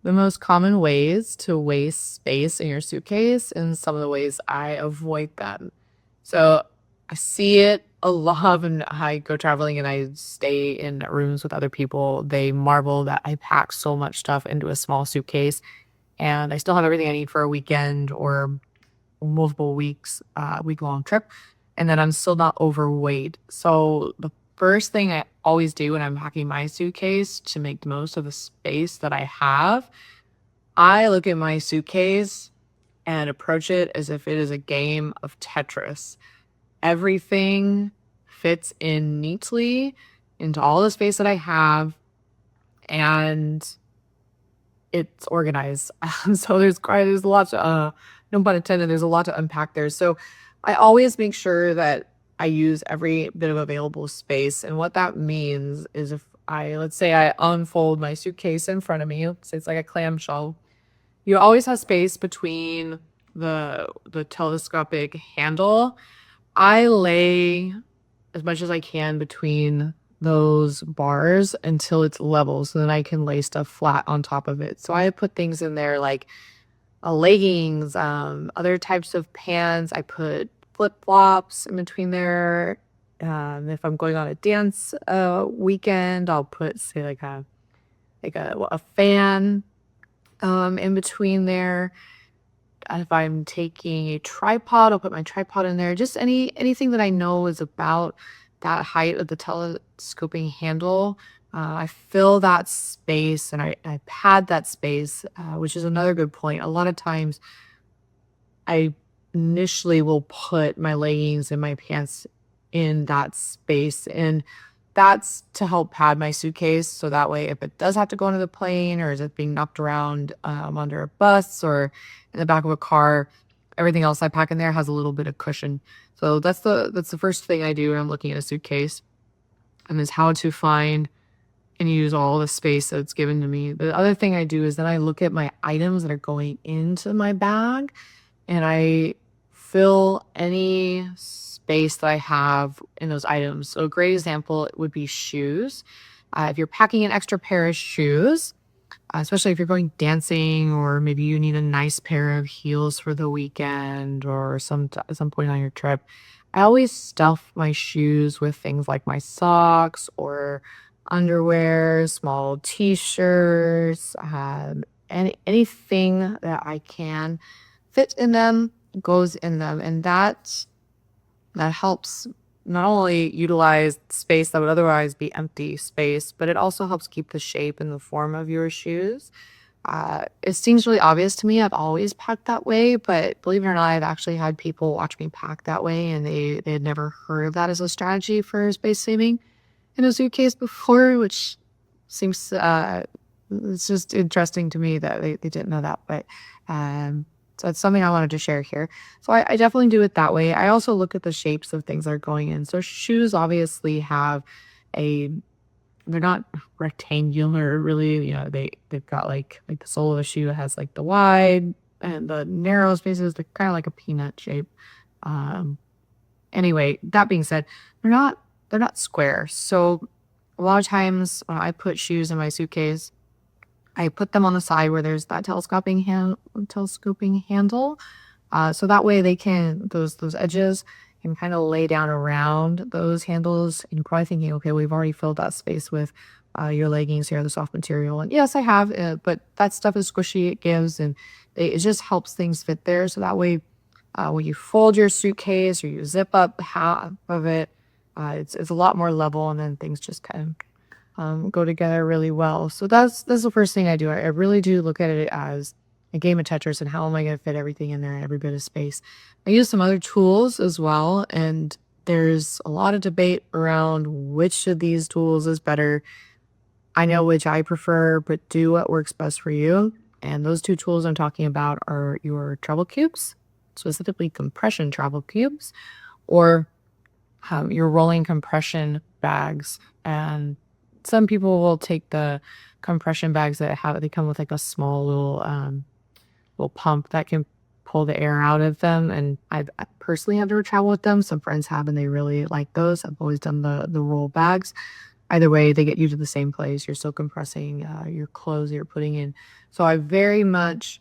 the most common ways to waste space in your suitcase and some of the ways I avoid them. So I see it a lot when I go traveling and I stay in rooms with other people. They marvel that I pack so much stuff into a small suitcase and I still have everything I need for a weekend or multiple weeks, week long trip. And then I'm still not overweight. So the first thing I always do when I'm packing my suitcase to make the most of the space that I have, I look at my suitcase and approach it as if it is a game of Tetris. Everything fits in neatly into all the space that I have, and it's organized. So there's a lot to no pun intended, there's a lot to unpack there. So I always make sure that I use every bit of available space. And what that means is if let's say I unfold my suitcase in front of me, let's say it's like a clamshell, you always have space between the telescopic handle. I lay as much as I can between those bars until it's level so then I can lay stuff flat on top of it. So I put things in there like leggings, other types of pants. I put flip-flops in between there. If I'm going on a dance weekend, I'll put say like a fan in between there. If I'm taking a tripod, I'll put my tripod in there. Just anything that I know is about that height of the telescoping handle. I fill that space and I pad that space, which is another good point. A lot of times I initially will put my leggings and my pants in that space. And that's to help pad my suitcase. So that way, if it does have to go into the plane or is it being knocked around under a bus or in the back of a car, everything else I pack in there has a little bit of cushion. So that's the first thing I do when I'm looking at a suitcase, and is how to find and use all the space that's given to me. The other thing I do is then I look at my items that are going into my bag and I fill any space that I have in those items. So a great example would be shoes. If you're packing an extra pair of shoes, especially if you're going dancing or maybe you need a nice pair of heels for the weekend or some point on your trip, I always stuff my shoes with things like my socks or underwear, small t-shirts, anything that I can fit in them goes in them. And that helps not only utilize space that would otherwise be empty space, but it also helps keep the shape and the form of your shoes. It seems really obvious to me. I've always packed that way, but believe it or not, I've actually had people watch me pack that way, and they had never heard of that as a strategy for space saving in a suitcase before, which seems it's just interesting to me that they didn't know that. But so it's something I wanted to share here. So I definitely do it that way. I also look at the shapes of things that are going in. So shoes obviously have a they're not rectangular really, they've got like the sole of the shoe has like the wide and the narrow spaces, they're kind of like a peanut shape. Um anyway, that being said, they're not square. So a lot of times when I put shoes in my suitcase, I put them on the side where there's that telescoping handle. So that way they can those edges can kind of lay down around those handles. And you're probably thinking, okay, we've already filled that space with your leggings here, the soft material. And yes, I have, but that stuff is squishy. It gives, and it just helps things fit there. So that way, when you fold your suitcase or you zip up half of it, it's a lot more level, and then things just kind of go together really well. So that's the first thing I do. I really do look at it as a game of Tetris and how am I going to fit everything in there, every bit of space. I use some other tools as well, and there's a lot of debate around which of these tools is better. I know which I prefer, but do what works best for you. And those two tools I'm talking about are your travel cubes, specifically compression travel cubes, or your rolling compression bags. And some people will take the compression bags they come with like a small little pump that can pull the air out of them. And I personally have never traveled with them. Some friends have, and they really like those. I've always done the roll bags. Either way, they get you to the same place. You're still compressing your clothes that you're putting in. So I very much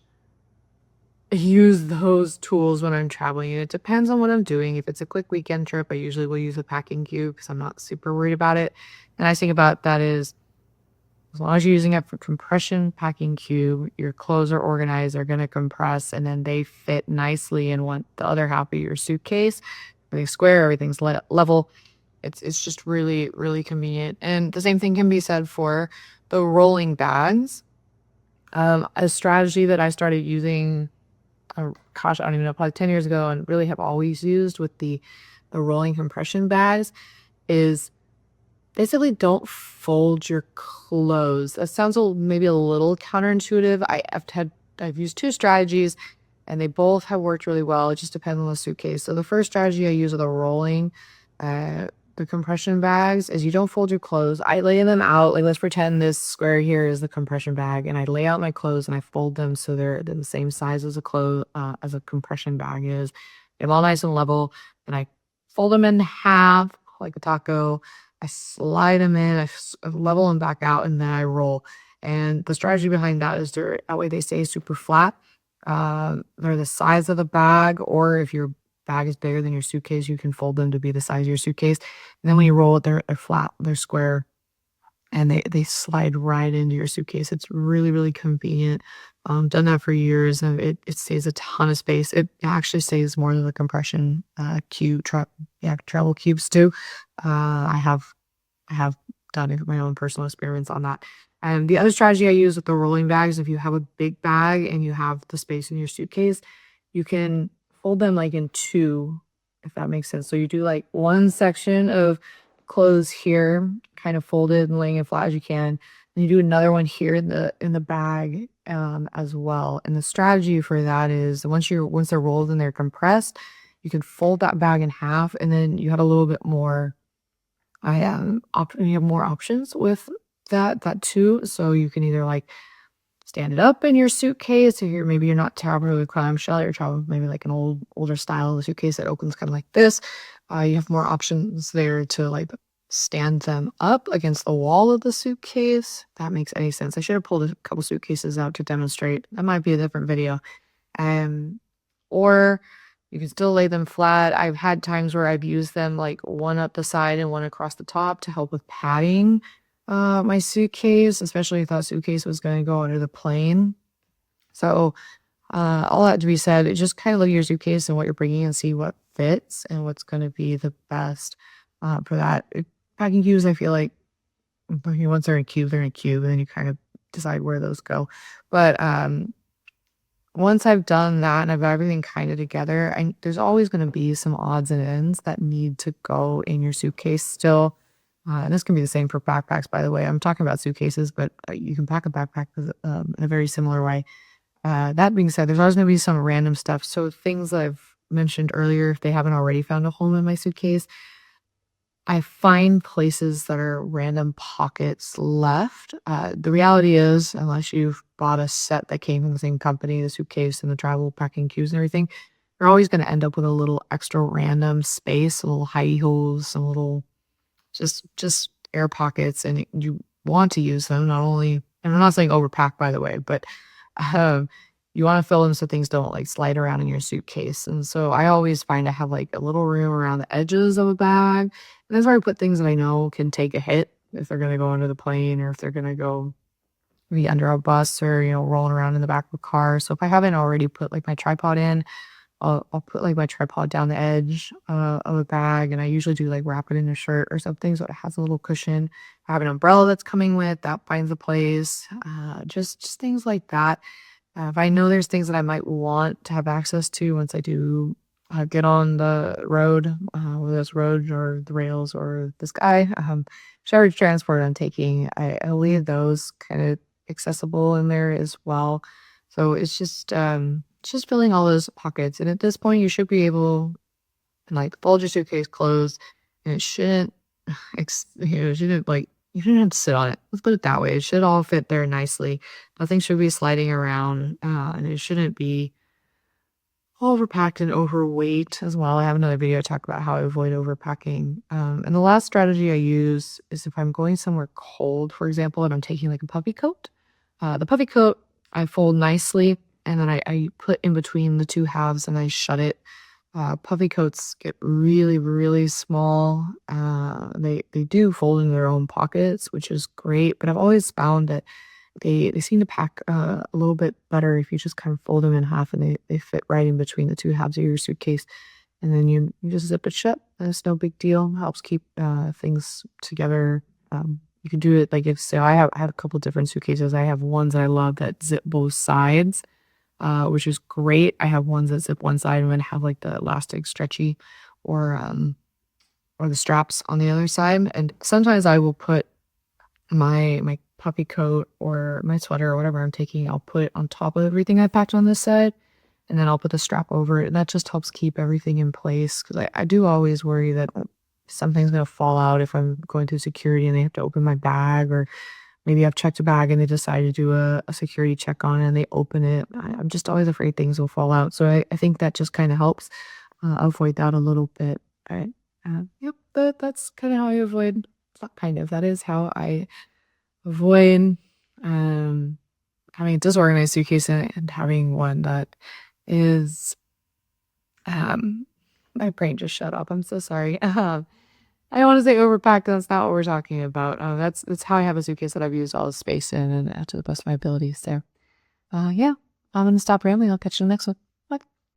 use those tools when I'm traveling, and it depends on what I'm doing. If it's a quick weekend trip, I usually will use a packing cube because I'm not super worried about it. And I think about that is as long as you're using it for compression packing cube, your clothes are organized, they're gonna compress, and then they fit nicely in one the other half of your suitcase. Everything's square, everything's level. It's just really, really convenient. And the same thing can be said for the rolling bags. A strategy that I started using, gosh, I don't even know, probably 10 years ago, and really have always used with the rolling compression bags is basically don't fold your clothes. That sounds maybe a little counterintuitive. I've used two strategies and they both have worked really well. It just depends on the suitcase. So the first strategy I use with the rolling, uh, the compression bags is you don't fold your clothes. I lay them out. Like let's pretend this square here is the compression bag, and I lay out my clothes and I fold them so they're the same size as a compression bag is. They're all nice and level, and I fold them in half like a taco. I slide them in, I level them back out, and then I roll. And the strategy behind that is that way they stay super flat. They're the size of the bag, or if your bag is bigger than your suitcase, you can fold them to be the size of your suitcase. And then when you roll it, they're flat, they're square, and they slide right into your suitcase. It's really, really convenient. Done that for years, and it saves a ton of space. It actually saves more than the compression travel cubes do. I have done it my own personal experience on that. And the other strategy I use with the rolling bags, if you have a big bag and you have the space in your suitcase, you can fold them like in two, if that makes sense. So you do like one section of clothes here, kind of folded and laying it flat as you can. And you do another one here in the bag as well. And the strategy for that is once they're rolled and they're compressed, you can fold that bag in half, and then you have a little bit more you have more options with that too. So you can either like stand it up in your suitcase if you're not traveling with clamshell, you're traveling maybe like an older style suitcase that opens kind of like this. You have more options there to like stand them up against the wall of the suitcase. If that makes any sense. I should have pulled a couple suitcases out to demonstrate. That might be a different video. Um, or you can still lay them flat. I've had times where I've used them like one up the side and one across the top to help with padding my suitcase, especially if that suitcase was going to go under the plane. So, all that to be said, it just kind of look at your suitcase and what you're bringing and see what fits and what's going to be the best for that. Packing cubes, I feel like once they're in a cube, and then you kind of decide where those go. But once I've done that and I've got everything kinda together, there's always gonna be some odds and ends that need to go in your suitcase still, and this can be the same for backpacks, by the way. I'm talking about suitcases, but, you can pack a backpack in a very similar way. That being said, there's always gonna be some random stuff, so things that I've mentioned earlier, if they haven't already found a home in my suitcase, I find places that are random pockets left. The reality is, unless you've bought a set that came from the same company, the suitcase and the travel packing cubes and everything, you're always going to end up with a little extra random space, a little hidey holes, some little just air pockets, and you want to use them not only. And I'm not saying overpack, by the way, but um, you want to fill them so things don't like slide around in your suitcase. And so I always find I have like a little room around the edges of a bag, and that's where I put things that I know can take a hit if they're gonna go under the plane or if they're gonna go be under a bus or, rolling around in the back of a car. So if I haven't already put like my tripod in, I'll put like my tripod down the edge of a bag, and I usually do like wrap it in a shirt or something so it has a little cushion. I have an umbrella that's coming with that finds a place. Just things like that. If I know there's things that I might want to have access to once I do get on the road, whether it's road or the rails or the sky, whichever transport I'm taking, I leave those kind of accessible in there as well. So it's just filling all those pockets. And at this point, you should be able to like fold your suitcase closed, and it shouldn't, it shouldn't like you shouldn't have to sit on it. Let's put it that way. It should all fit there nicely. Nothing should be sliding around, and it shouldn't be overpacked and overweight as well. I have another video to talk about how I avoid overpacking. And the last strategy I use is if I'm going somewhere cold, for example, and I'm taking like a puffy coat. The puffy coat I fold nicely and then I put in between the two halves and I shut it. Puffy coats get really, really small. They do fold in their own pockets, which is great. But I've always found that they seem to pack a little bit better if you just kind of fold them in half and they fit right in between the two halves of your suitcase. And then you just zip it shut. And it's no big deal. Helps keep things together. You can do it like if so. I have a couple different suitcases. I have ones that I love that zip both sides, which is great. I have ones that zip one side and then have like the elastic stretchy or the straps on the other side. And sometimes I will put my puffy coat or my sweater or whatever I'm taking, I'll put it on top of everything I packed on this side, and then I'll put the strap over it, and that just helps keep everything in place, 'cause I do always worry that something's gonna fall out if I'm going through security and they have to open my bag, or maybe I've checked a bag and they decide to do a security check on it and they open it. I'm just always afraid things will fall out, so I think that just kinda helps, avoid that a little bit. Right. Yep, that's kinda how I avoid not kind of, that is how I avoid, um, having a disorganized suitcase and having one that is, my brain just shut up. I'm so sorry. I don't wanna say overpacked, that's not what we're talking about. That's how I have a suitcase that I've used all the space in and to the best of my abilities there. Yeah, I'm gonna stop rambling. I'll catch you in the next one.